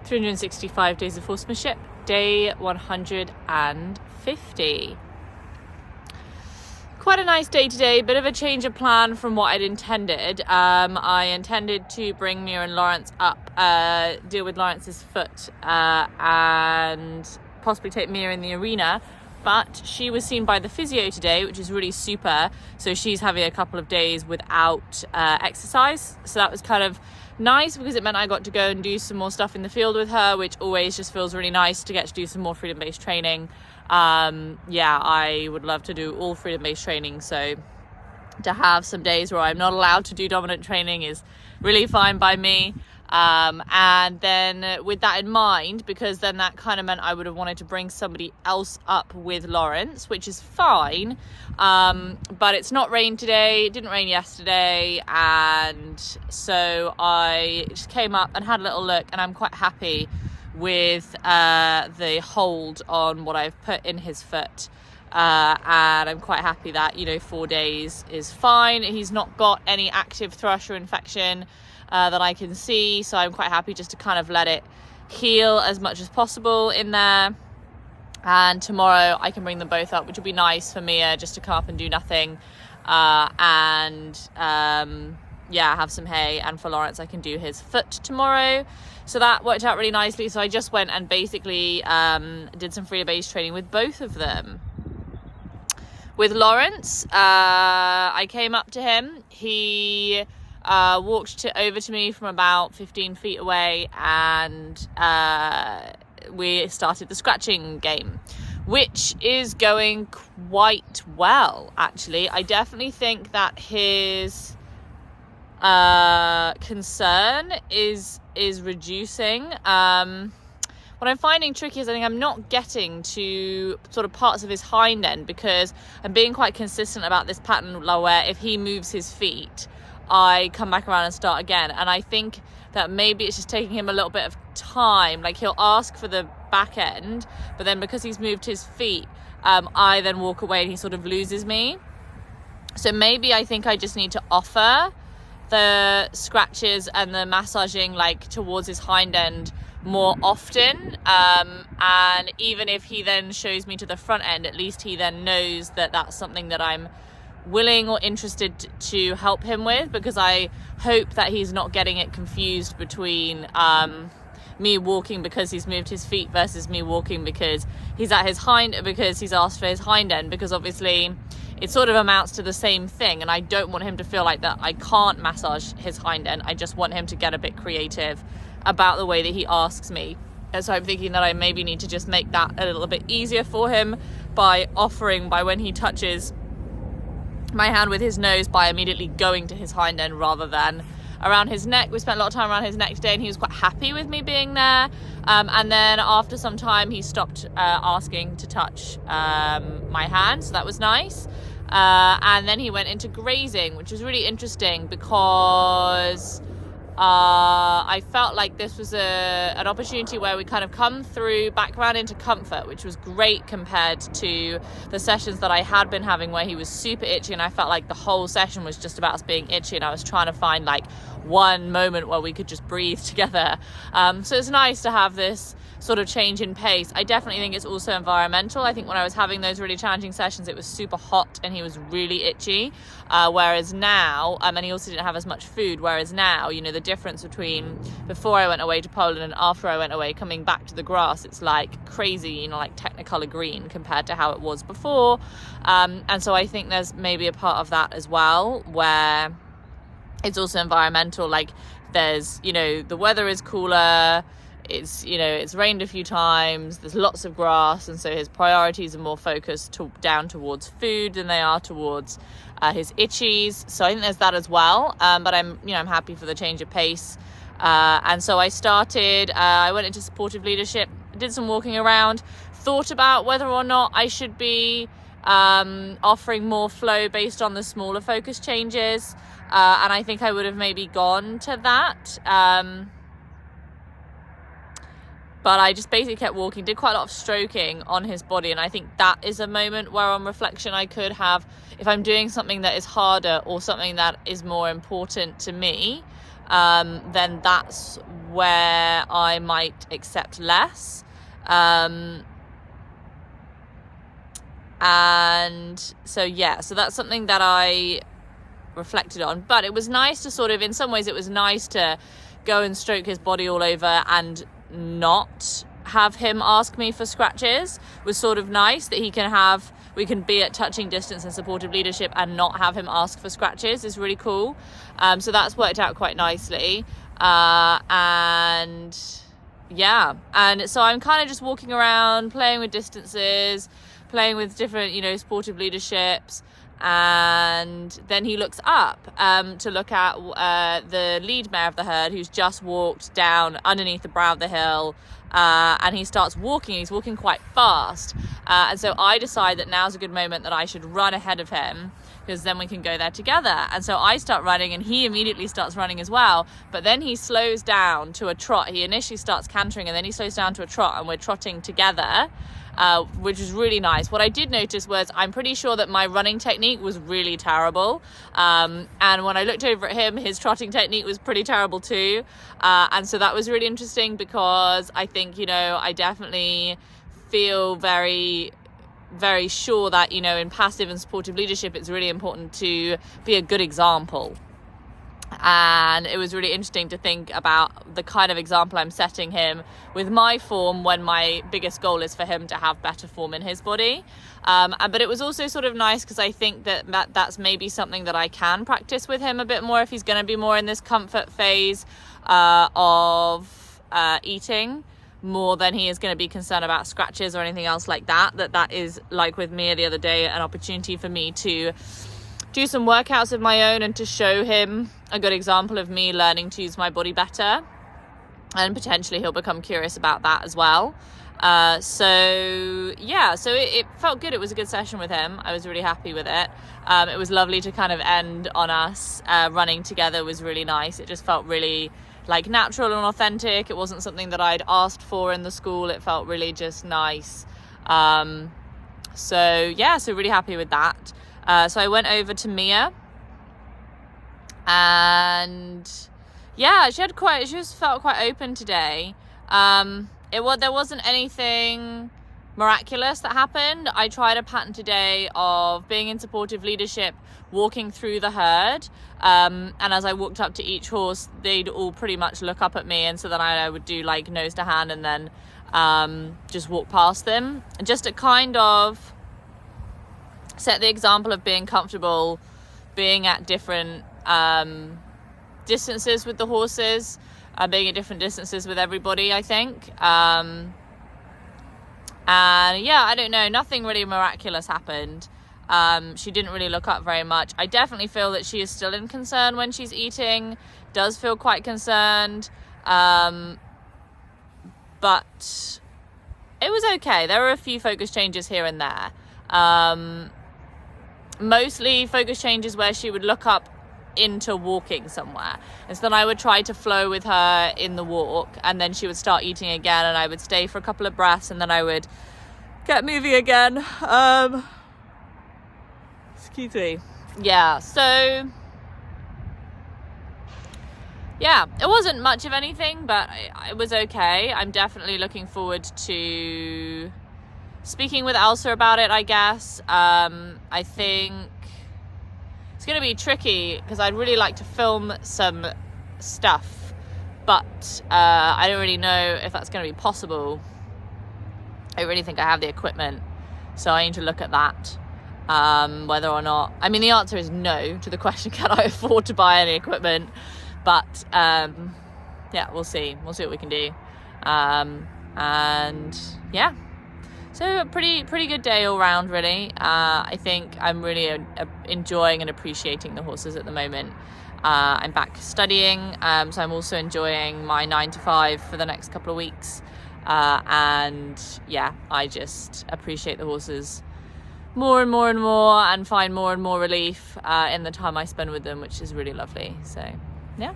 365 Days of Horsemanship, day 150. Quite a nice day today, bit of a change of plan from what I'd intended. I intended to bring Mia and Lawrence up, deal with Lawrence's foot, and possibly take Mia in the arena. But she was seen by the physio today, which is really super. So she's having a couple of days without exercise. So that was kind of nice because it meant I got to go and do some more stuff in the field with her, which always just feels really nice to get to do some more freedom-based training. I would love to do all freedom-based training. So to have some days where I'm not allowed to do dominant training is really fine by me. And then with that in mind, because then that kind of meant I would have wanted to bring somebody else up with Lawrence, which is fine. But it's not rained today. It didn't rain yesterday. And so I just came up and had a little look, and I'm quite happy with the hold on what I've put in his foot. And I'm quite happy that, 4 days is fine. He's not got any active thrush or infection that I can see, so I'm quite happy just to kind of let it heal as much as possible in there. And tomorrow I can bring them both up, which would be nice for Mia just to come up and do nothing, have some hay, and for Lawrence I can do his foot tomorrow. So that worked out really nicely. So I just went and basically did some freedom-based training with both of them. With Lawrence, I came up to him. He walked over to me from about 15 feet away, and we started the scratching game, which is going quite well, actually. I definitely think that his concern is reducing. What I'm finding tricky is I think I'm not getting to sort of parts of his hind end, because I'm being quite consistent about this pattern where if he moves his feet, I come back around and start again. And I think that maybe it's just taking him a little bit of time. Like, he'll ask for the back end, but then because he's moved his feet, I then walk away and he sort of loses me. So maybe I think I just need to offer the scratches and the massaging towards his hind end more often, and even if he then shows me to the front end, at least he then knows that that's something that I'm willing or interested to help him with, because I hope that he's not getting it confused between me walking because he's moved his feet versus me walking because he's asked for his hind end, because obviously it sort of amounts to the same thing, and I don't want him to feel like that I can't massage his hind end. I just want him to get a bit creative about the way that he asks me. And so I'm thinking that I maybe need to just make that a little bit easier for him by when he touches my hand with his nose, by immediately going to his hind end rather than around his neck. We spent a lot of time around his neck today, and he was quite happy with me being there. And then after some time, he stopped asking to touch my hand, so that was nice. And then he went into grazing, which was really interesting because I felt like this was an opportunity where we kind of come through back around into comfort, which was great compared to the sessions that I had been having where he was super itchy, and I felt like the whole session was just about us being itchy, and I was trying to find one moment where we could just breathe together. So it's nice to have this sort of change in pace. I definitely think it's also environmental. I think when I was having those really challenging sessions, it was super hot and he was really itchy, whereas now, and he also didn't have as much food, whereas now, the difference between before I went away to Poland and after I went away, coming back to the grass, it's crazy, Technicolor green compared to how it was before. And so I think there's maybe a part of that as well, where it's also environmental. There's, the weather is cooler, it's rained a few times, there's lots of grass, and so his priorities are more focused down towards food than they are towards his itchies. So I think there's that as well. But I'm happy for the change of pace. And so I started, I went into supportive leadership, did some walking around, thought about whether or not I should be offering more flow based on the smaller focus changes. And I think I would have maybe gone to that. But I just basically kept walking, did quite a lot of stroking on his body. And I think that is a moment where on reflection I could have, if I'm doing something that is harder or something that is more important to me, then that's where I might accept less. And so that's something that I reflected on. But it was nice to sort of, in some ways it was nice to go and stroke his body all over and not have him ask me for scratches. It was sort of nice that we can be at touching distance and supportive leadership and not have him ask for scratches. Is really cool. So that's worked out quite nicely. And so I'm kind of just walking around, playing with distances, playing with different, supportive leaderships. And then he looks up to look at the lead mare of the herd, who's just walked down underneath the brow of the hill, and he starts walking. He's walking quite fast, and so I decide that now's a good moment that I should run ahead of him, because then we can go there together. And so I start running, and he immediately starts running as well, but then he slows down to a trot. He initially starts cantering, and then he slows down to a trot, and we're trotting together, which was really nice. What I did notice was I'm pretty sure that my running technique was really terrible. And when I looked over at him, his trotting technique was pretty terrible too. And so that was really interesting, because I think, I definitely feel very, very sure that, in passive and supportive leadership, it's really important to be a good example. And it was really interesting to think about the kind of example I'm setting him with my form, when my biggest goal is for him to have better form in his body. But it was also sort of nice, because I think that's maybe something that I can practice with him a bit more if he's going to be more in this comfort phase of eating, more than he is going to be concerned about scratches or anything else like that. That is, like with Mia the other day, an opportunity for me to do some workouts of my own and to show him a good example of me learning to use my body better, and potentially he'll become curious about that as well. So it felt good. It was a good session with him. I was really happy with it. It was lovely to kind of end on us running together. Was really nice. It just felt really like natural and authentic. It wasn't something that I'd asked for in the school. It felt really just nice. So really happy with that. So I went over to Mia, and she just felt quite open today. There wasn't anything miraculous that happened. I tried a pattern today of being in supportive leadership, walking through the herd, and as I walked up to each horse, they'd all pretty much look up at me, and so then I would do like nose to hand, and then just walk past them, and just to kind of set the example of being comfortable being at different distances with the horses, being at different distances with everybody, I think. I don't know, nothing really miraculous happened. She didn't really look up very much. I definitely feel that she is still in concern when she's eating, does feel quite concerned, but it was okay. There were a few focus changes here and there. Mostly focus changes where she would look up into walking somewhere, and so then I would try to flow with her in the walk, and then she would start eating again, and I would stay for a couple of breaths, and then I would get moving again. Excuse me. It wasn't much of anything, but it was okay. I'm definitely looking forward to speaking with Elsa about it, I guess. I think it's going to be tricky, because I'd really like to film some stuff, but I don't really know if that's going to be possible. I really think I have the equipment, so I need to look at that, whether or not, I mean, the answer is no to the question, can I afford to buy any equipment? But we'll see what we can do. So a pretty good day all round, really. I think I'm really enjoying and appreciating the horses at the moment. I'm back studying, so I'm also enjoying my 9 to 5 for the next couple of weeks. I just appreciate the horses more and more and more, and find more and more relief in the time I spend with them, which is really lovely. So, yeah.